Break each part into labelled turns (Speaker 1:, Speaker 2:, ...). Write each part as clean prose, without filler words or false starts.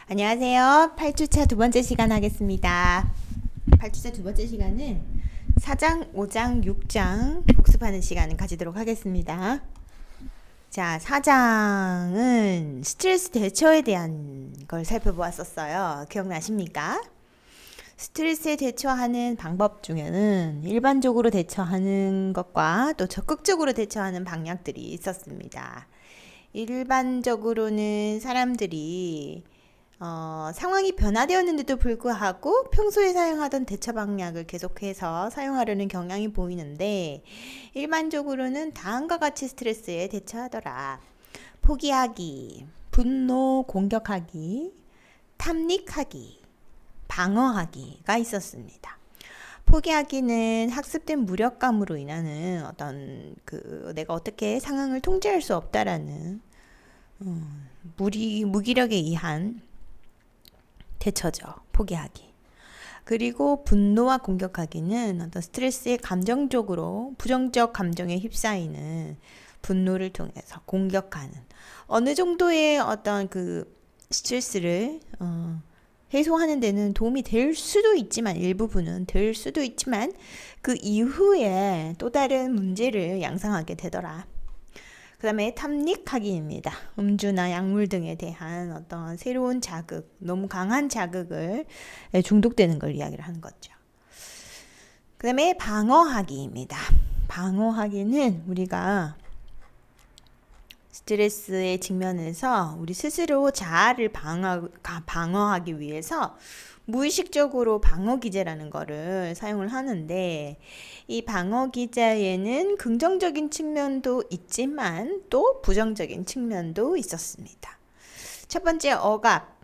Speaker 1: 안녕하세요. 8주차 두 번째 시간 하겠습니다. 8주차 두 번째 시간은 4장, 5장, 6장 복습하는 시간을 가지도록 하겠습니다. 자, 4장은 스트레스 대처에 대한 걸 살펴보았었어요. 기억나십니까? 스트레스에 대처하는 방법 중에는 일반적으로 대처하는 것과 또 적극적으로 대처하는 방향들이 있었습니다. 일반적으로는 사람들이 상황이 변화되었는데도 불구하고 평소에 사용하던 대처 방향을 계속해서 사용하려는 경향이 보이는데, 일반적으로는 다음과 같이 스트레스에 대처하더라. 포기하기, 분노, 공격하기, 탐닉하기, 방어하기가 있었습니다. 포기하기는 학습된 무력감으로 인하는 내가 어떻게 상황을 통제할 수 없다라는 무기력에 의한 대처죠. 포기하기. 그리고 분노와 공격하기는 어떤 스트레스에 감정적으로 부정적 감정에 휩싸이는 분노를 통해서 공격하는, 어느 정도의 어떤 스트레스를 해소하는 데는 도움이 될 수도 있지만, 일부분은 될 수도 있지만 그 이후에 또 다른 문제를 양상하게 되더라. 그 다음에 탐닉하기입니다. 음주나 약물 등에 대한 어떤 새로운 자극, 너무 강한 자극을 중독되는 걸 이야기를 하는 거죠. 그 다음에 방어하기입니다. 방어하기는 우리가 스트레스의 측면에서 우리 스스로 자아를 방어하기 위해서 무의식적으로 방어기제라는 거를 사용을 하는데, 이 방어기제에는 긍정적인 측면도 있지만 또 부정적인 측면도 있었습니다. 첫 번째, 억압.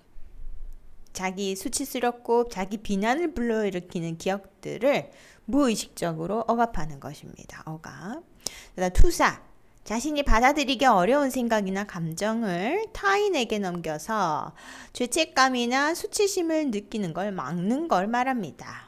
Speaker 1: 자기 수치스럽고 자기 비난을 불러일으키는 기억들을 무의식적으로 억압하는 것입니다. 억압. 그다음 투사. 자신이 받아들이기 어려운 생각이나 감정을 타인에게 넘겨서 죄책감이나 수치심을 느끼는 걸 막는 걸 말합니다.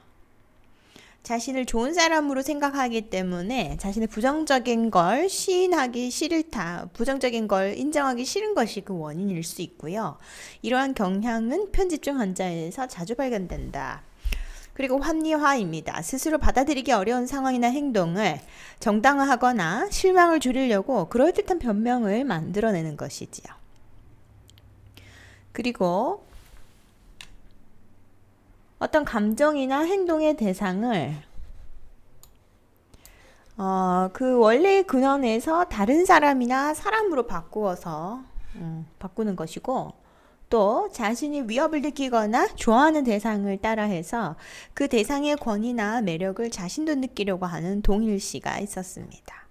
Speaker 1: 자신을 좋은 사람으로 생각하기 때문에 자신의 부정적인 걸 시인하기 싫다, 부정적인 걸 인정하기 싫은 것이 그 원인일 수 있고요. 이러한 경향은 편집증 환자에서 자주 발견된다. 그리고 합리화입니다. 스스로 받아들이기 어려운 상황이나 행동을 정당화하거나 실망을 줄이려고 그럴듯한 변명을 만들어내는 것이지요. 그리고 어떤 감정이나 행동의 대상을 그 원래의 근원에서 다른 사람이나 사람으로 바꾸어서 바꾸는 것이고, 또 자신이 위협을 느끼거나 좋아하는 대상을 따라해서 그 대상의 권위나 매력을 자신도 느끼려고 하는 동일시가 있었습니다.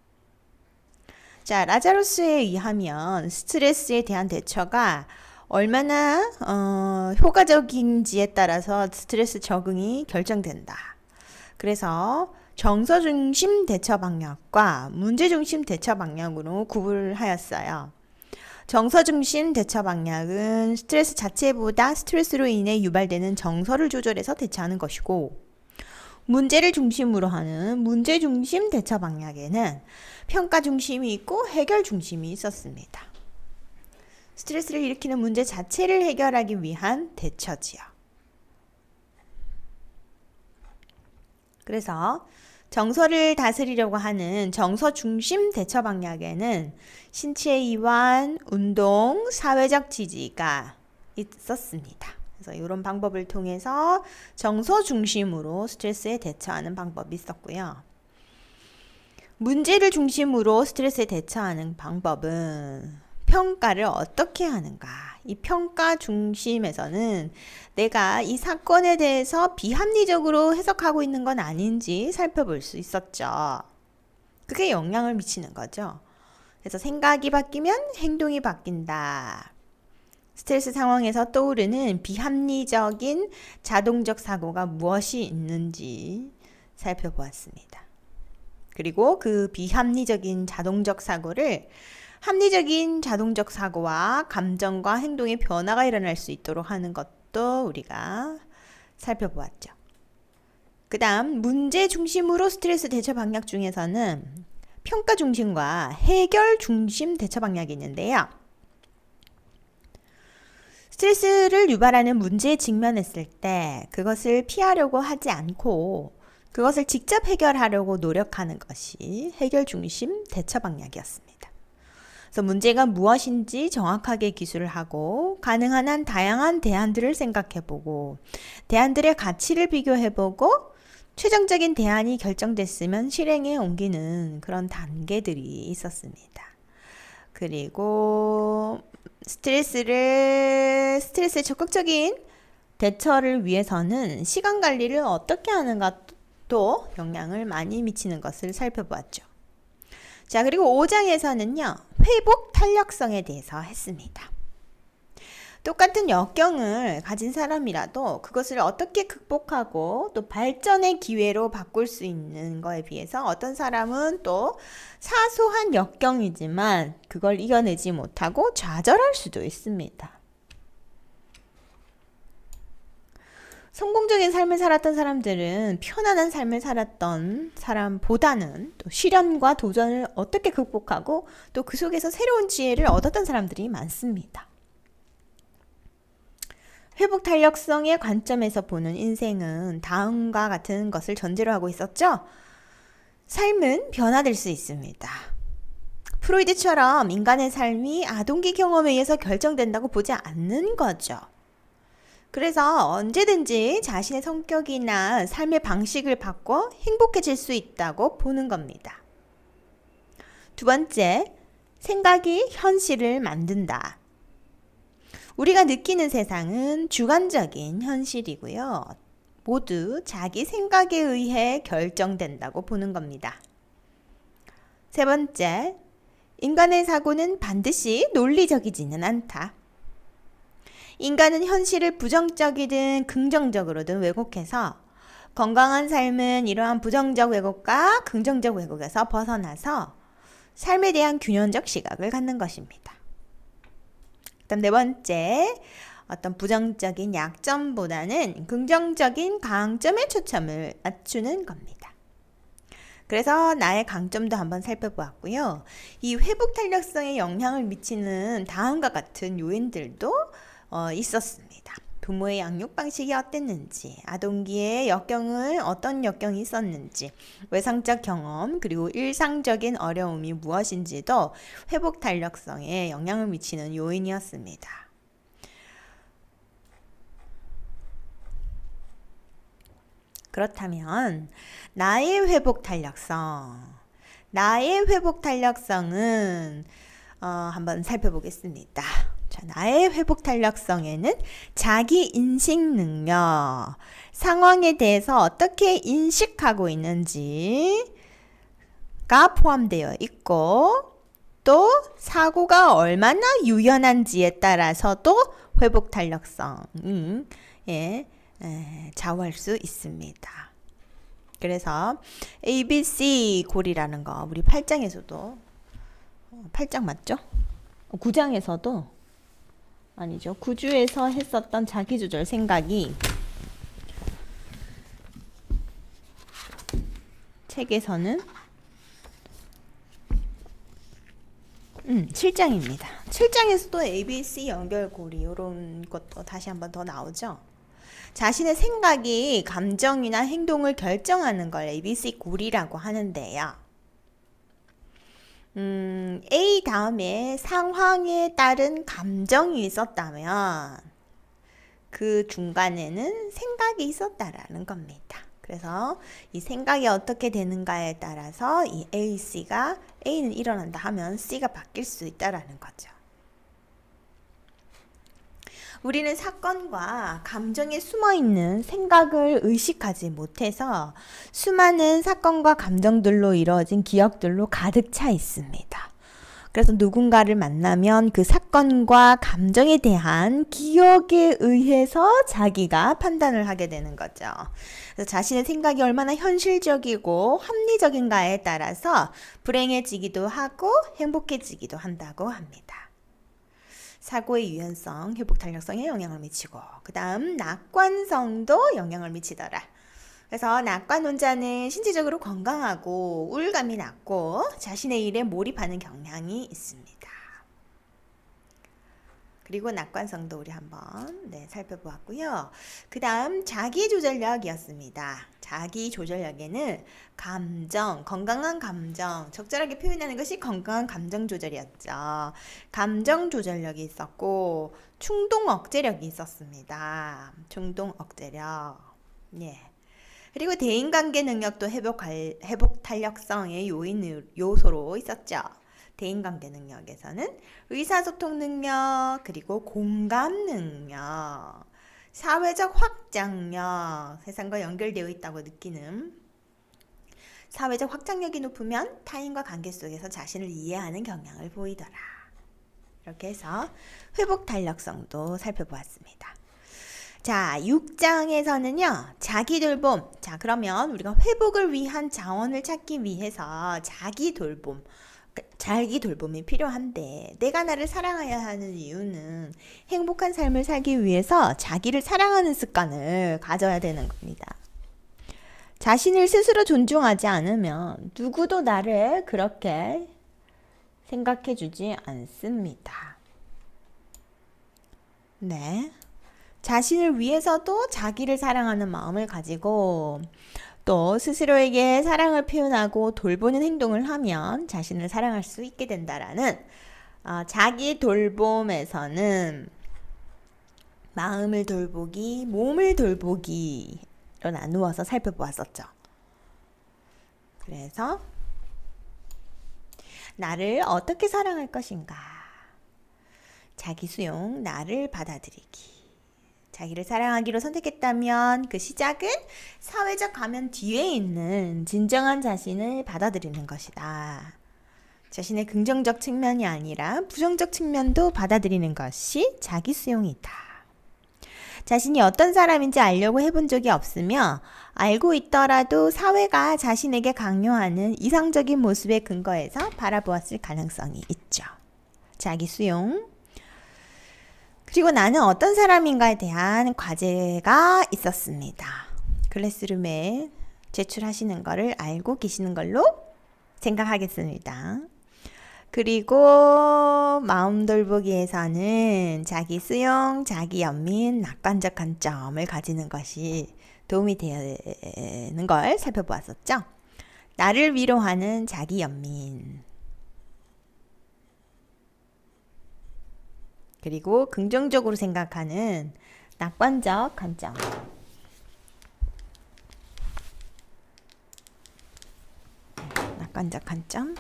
Speaker 1: 자, 라자루스에 의하면 스트레스에 대한 대처가 얼마나 효과적인지에 따라서 스트레스 적응이 결정된다. 그래서 정서중심 대처 방향과 문제중심 대처 방향으로 구분을 하였어요. 정서중심 대처 방향은 스트레스 자체보다 스트레스로 인해 유발되는 정서를 조절해서 대처하는 것이고, 문제를 중심으로 하는 문제중심 대처 방향에는 평가 중심이 있고 해결 중심이 있었습니다. 스트레스를 일으키는 문제 자체를 해결하기 위한 대처지요. 그래서 정서를 다스리려고 하는 정서 중심 대처 방향에는 신체 이완, 운동, 사회적 지지가 있었습니다. 그래서 이런 방법을 통해서 정서 중심으로 스트레스에 대처하는 방법이 있었고요. 문제를 중심으로 스트레스에 대처하는 방법은 평가를 어떻게 하는가. 이 평가 중심에서는 내가 이 사건에 대해서 비합리적으로 해석하고 있는 건 아닌지 살펴볼 수 있었죠. 그게 영향을 미치는 거죠. 그래서 생각이 바뀌면 행동이 바뀐다. 스트레스 상황에서 떠오르는 비합리적인 자동적 사고가 무엇이 있는지 살펴보았습니다. 그리고 그 비합리적인 자동적 사고를 합리적인 자동적 사고와 감정과 행동의 변화가 일어날 수 있도록 하는 것도 우리가 살펴보았죠. 그 다음 문제 중심으로 스트레스 대처 방향 중에서는 평가 중심과 해결 중심 대처 방향이 있는데요. 스트레스를 유발하는 문제에 직면했을 때 그것을 피하려고 하지 않고 그것을 직접 해결하려고 노력하는 것이 해결 중심 대처 방향이었습니다. 그래서 문제가 무엇인지 정확하게 기술을 하고 가능한 한 다양한 대안들을 생각해보고 대안들의 가치를 비교해보고 최종적인 대안이 결정됐으면 실행에 옮기는 그런 단계들이 있었습니다. 그리고 스트레스의 적극적인 대처를 위해서는 시간 관리를 어떻게 하는가도 영향을 많이 미치는 것을 살펴보았죠. 자, 그리고 5장에서는요, 회복 탄력성에 대해서 했습니다. 똑같은 역경을 가진 사람이라도 그것을 어떻게 극복하고 또 발전의 기회로 바꿀 수 있는 거에 비해서 어떤 사람은 또 사소한 역경이지만 그걸 이겨내지 못하고 좌절할 수도 있습니다. 성공적인 삶을 살았던 사람들은 편안한 삶을 살았던 사람보다는 또 시련과 도전을 어떻게 극복하고 또 그 속에서 새로운 지혜를 얻었던 사람들이 많습니다. 회복 탄력성의 관점에서 보는 인생은 다음과 같은 것을 전제로 하고 있었죠. 삶은 변화될 수 있습니다. 프로이드처럼 인간의 삶이 아동기 경험에 의해서 결정된다고 보지 않는 거죠. 그래서 언제든지 자신의 성격이나 삶의 방식을 바꿔 행복해질 수 있다고 보는 겁니다. 두 번째, 생각이 현실을 만든다. 우리가 느끼는 세상은 주관적인 현실이고요. 모두 자기 생각에 의해 결정된다고 보는 겁니다. 세 번째, 인간의 사고는 반드시 논리적이지는 않다. 인간은 현실을 부정적이든 긍정적으로든 왜곡해서 건강한 삶은 이러한 부정적 왜곡과 긍정적 왜곡에서 벗어나서 삶에 대한 균형적 시각을 갖는 것입니다. 그다음 네 번째, 어떤 부정적인 약점보다는 긍정적인 강점에 초점을 맞추는 겁니다. 그래서 나의 강점도 한번 살펴보았고요. 이 회복 탄력성에 영향을 미치는 다음과 같은 요인들도 있었습니다. 부모의 양육 방식이 어땠는지, 아동기의 어떤 역경이 있었는지, 외상적 경험, 그리고 일상적인 어려움이 무엇인지도 회복 탄력성에 영향을 미치는 요인이었습니다. 그렇다면 나의 회복 탄력성은 한번 살펴보겠습니다. 자, 나의 회복 탄력성에는 자기 인식 능력, 상황에 대해서 어떻게 인식하고 있는지가 포함되어 있고 또 사고가 얼마나 유연한지에 따라서도 회복 탄력성이 좌우할 수 있습니다. 그래서 ABC 골이라는 거 우리 8장에서도 8장 맞죠? 9장에서도 아니죠. 9주에서 했었던 자기조절 생각이 책에서는 7장입니다. 7장에서도 ABC 연결고리 이런 것도 다시 한번 더 나오죠. 자신의 생각이 감정이나 행동을 결정하는 걸 ABC 고리라고 하는데요. A 다음에 상황에 따른 감정이 있었다면 그 중간에는 생각이 있었다라는 겁니다. 그래서 이 생각이 어떻게 되는가에 따라서 이 A, C가 A는 일어난다 하면 C가 바뀔 수 있다라는 거죠. 우리는 사건과 감정에 숨어있는 생각을 의식하지 못해서 수많은 사건과 감정들로 이루어진 기억들로 가득 차 있습니다. 그래서 누군가를 만나면 그 사건과 감정에 대한 기억에 의해서 자기가 판단을 하게 되는 거죠. 그래서 자신의 생각이 얼마나 현실적이고 합리적인가에 따라서 불행해지기도 하고 행복해지기도 한다고 합니다. 사고의 유연성, 회복 탄력성에 영향을 미치고 그 다음 낙관성도 영향을 미치더라. 그래서 낙관론자는 신체적으로 건강하고 우울감이 낮고 자신의 일에 몰입하는 경향이 있습니다. 그리고 낙관성도 우리 한번 살펴보았고요. 그 다음 자기조절력이었습니다. 자기조절력에는 감정, 건강한 감정, 적절하게 표현하는 것이 건강한 감정 조절이었죠. 감정 조절력이 있었고 충동 억제력이 있었습니다. 충동 억제력. 예. 그리고 대인관계 능력도 회복 탄력성의 요소로 있었죠. 대인관계 능력에서는 의사소통 능력, 그리고 공감 능력, 사회적 확장력, 세상과 연결되어 있다고 느끼는 사회적 확장력이 높으면 타인과 관계 속에서 자신을 이해하는 경향을 보이더라. 이렇게 해서 회복 탄력성도 살펴보았습니다. 자, 6장에서는요, 자기 돌봄. 자, 그러면 우리가 회복을 위한 자원을 찾기 위해서 자기 돌봄이 필요한데, 내가 나를 사랑해야 하는 이유는 행복한 삶을 살기 위해서 자기를 사랑하는 습관을 가져야 되는 겁니다. 자신을 스스로 존중하지 않으면 누구도 나를 그렇게 생각해 주지 않습니다. 네. 자신을 위해서도 자기를 사랑하는 마음을 가지고 또 스스로에게 사랑을 표현하고 돌보는 행동을 하면 자신을 사랑할 수 있게 된다라는 자기 돌봄에서는 마음을 돌보기, 몸을 돌보기로 나누어서 살펴보았었죠. 그래서 나를 어떻게 사랑할 것인가? 자기 수용, 나를 받아들이기. 자기를 사랑하기로 선택했다면 그 시작은 사회적 가면 뒤에 있는 진정한 자신을 받아들이는 것이다. 자신의 긍정적 측면이 아니라 부정적 측면도 받아들이는 것이 자기 수용이다. 자신이 어떤 사람인지 알려고 해본 적이 없으며 알고 있더라도 사회가 자신에게 강요하는 이상적인 모습에 근거해서 바라보았을 가능성이 있죠. 자기 수용. 그리고 나는 어떤 사람인가에 대한 과제가 있었습니다. 클래스룸에 제출하시는 것을 알고 계시는 걸로 생각하겠습니다. 그리고 마음 돌보기에서는 자기 수용, 자기 연민, 낙관적 관점을 가지는 것이 도움이 되는 걸 살펴보았었죠. 나를 위로하는 자기 연민. 그리고 긍정적으로 생각하는 낙관적 관점. 낙관적 관점.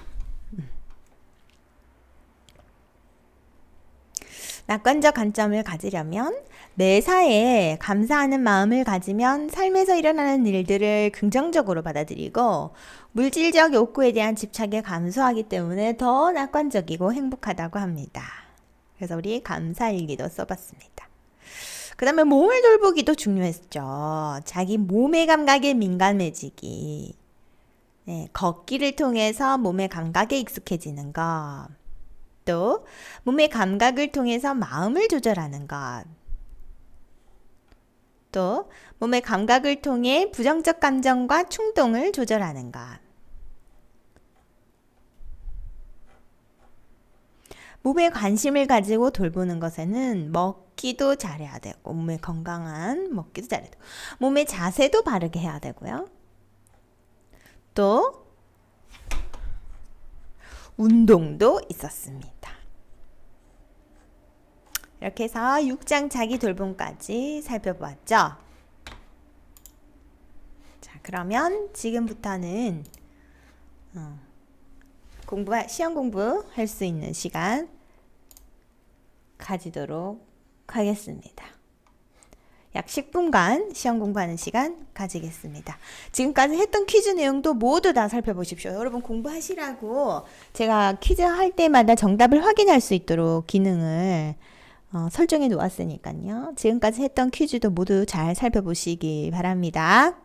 Speaker 1: 낙관적 관점을 가지려면 매사에 감사하는 마음을 가지면 삶에서 일어나는 일들을 긍정적으로 받아들이고 물질적 욕구에 대한 집착에 감소하기 때문에 더 낙관적이고 행복하다고 합니다. 그래서 우리 감사일기도 써봤습니다. 그 다음에 몸을 돌보기도 중요했죠. 자기 몸의 감각에 민감해지기. 네, 걷기를 통해서 몸의 감각에 익숙해지는 것. 또 몸의 감각을 통해서 마음을 조절하는 것. 또 몸의 감각을 통해 부정적 감정과 충동을 조절하는 것. 몸에 관심을 가지고 돌보는 것에는 먹기도 잘해야 되고 몸에 건강한 먹기도 잘해야 되고 몸의 자세도 바르게 해야 되고요. 또 운동도 있었습니다. 이렇게 해서 6장 자기 돌봄까지 살펴보았죠. 자, 그러면 지금부터는 시험 공부할 수 있는 시간 가지도록 하겠습니다. 약 10분간 시험 공부하는 시간 가지겠습니다. 지금까지 했던 퀴즈 내용도 모두 다 살펴보십시오. 여러분 공부하시라고 제가 퀴즈 할 때마다 정답을 확인할 수 있도록 기능을 설정해 놓았으니까요. 지금까지 했던 퀴즈도 모두 잘 살펴보시기 바랍니다.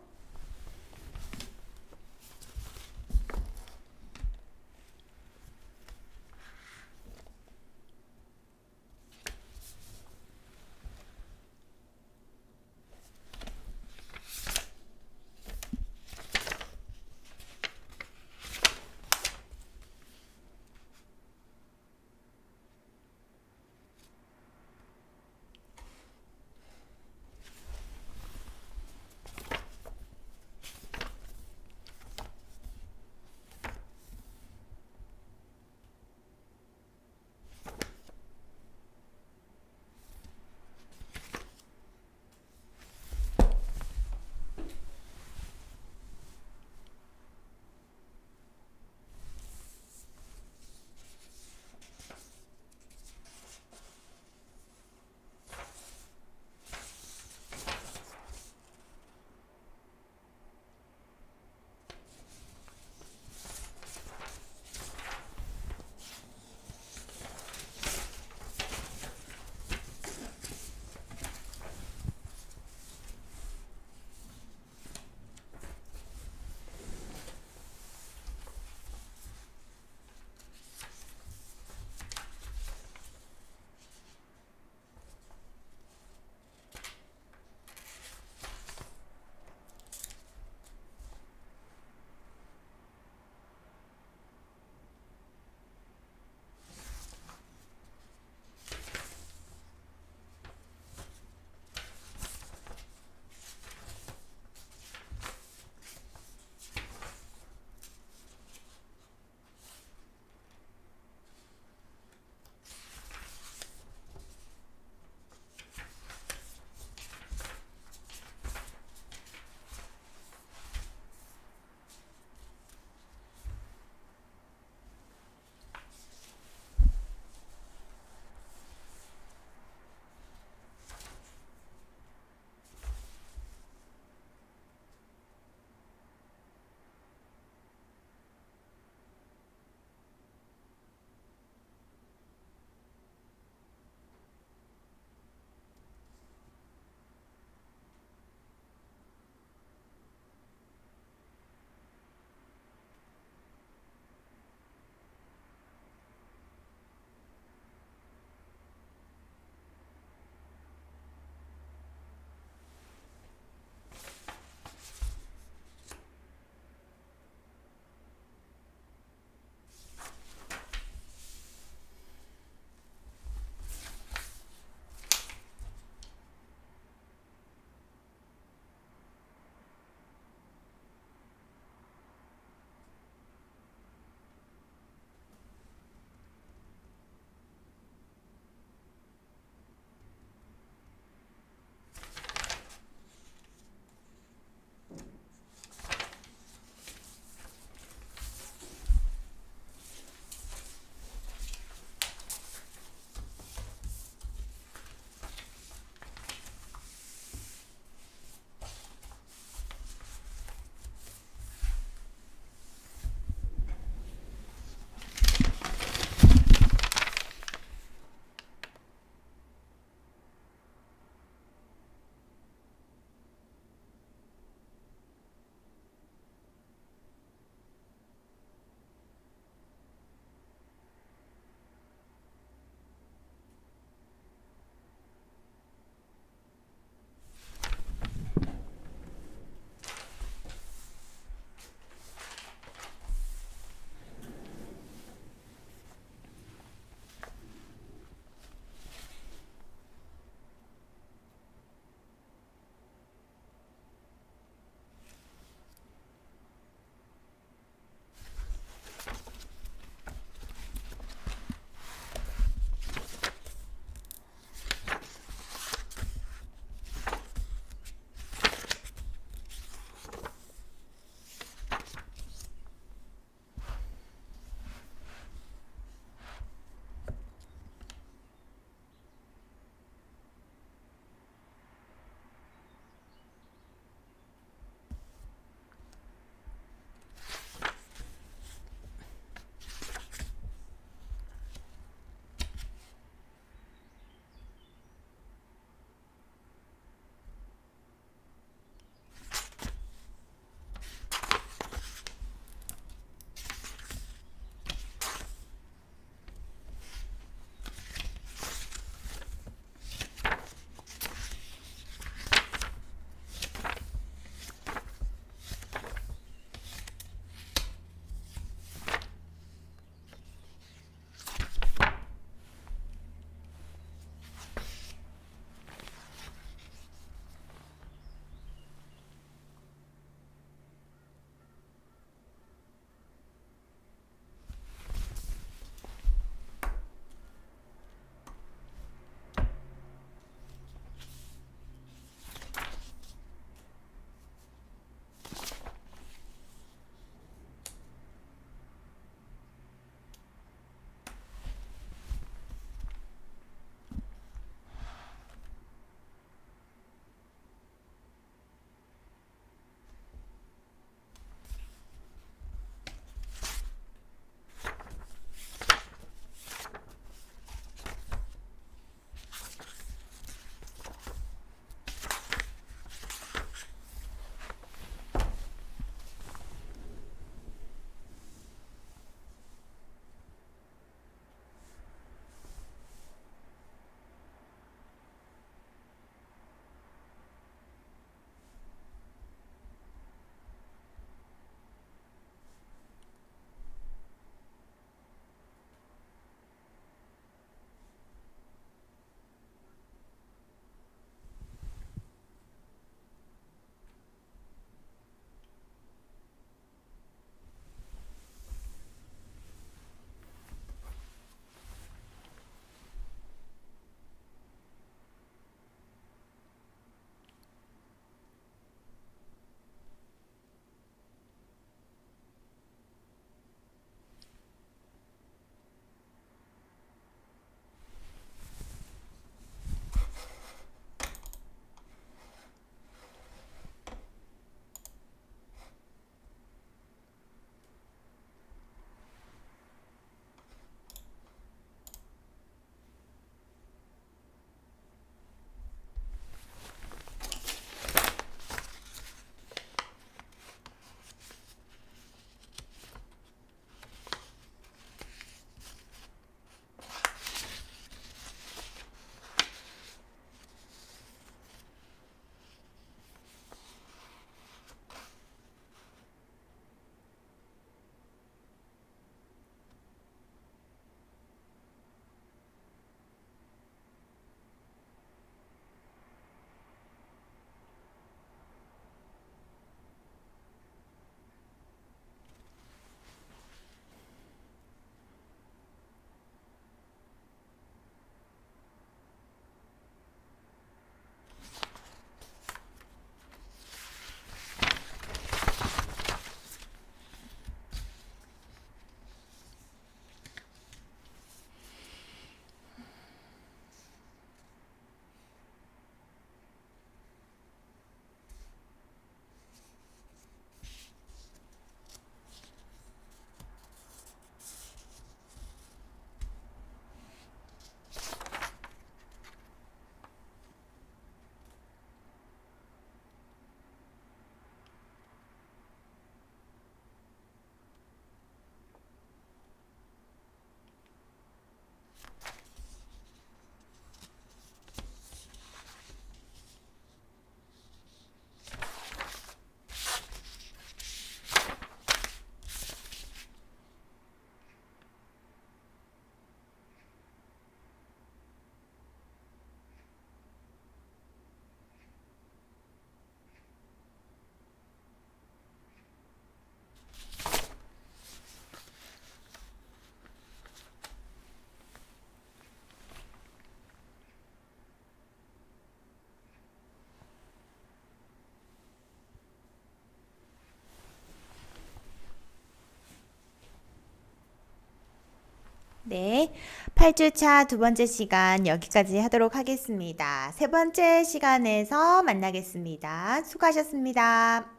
Speaker 1: 네, 8주차 두 번째 시간 여기까지 하도록 하겠습니다. 세 번째 시간에서 만나겠습니다. 수고하셨습니다.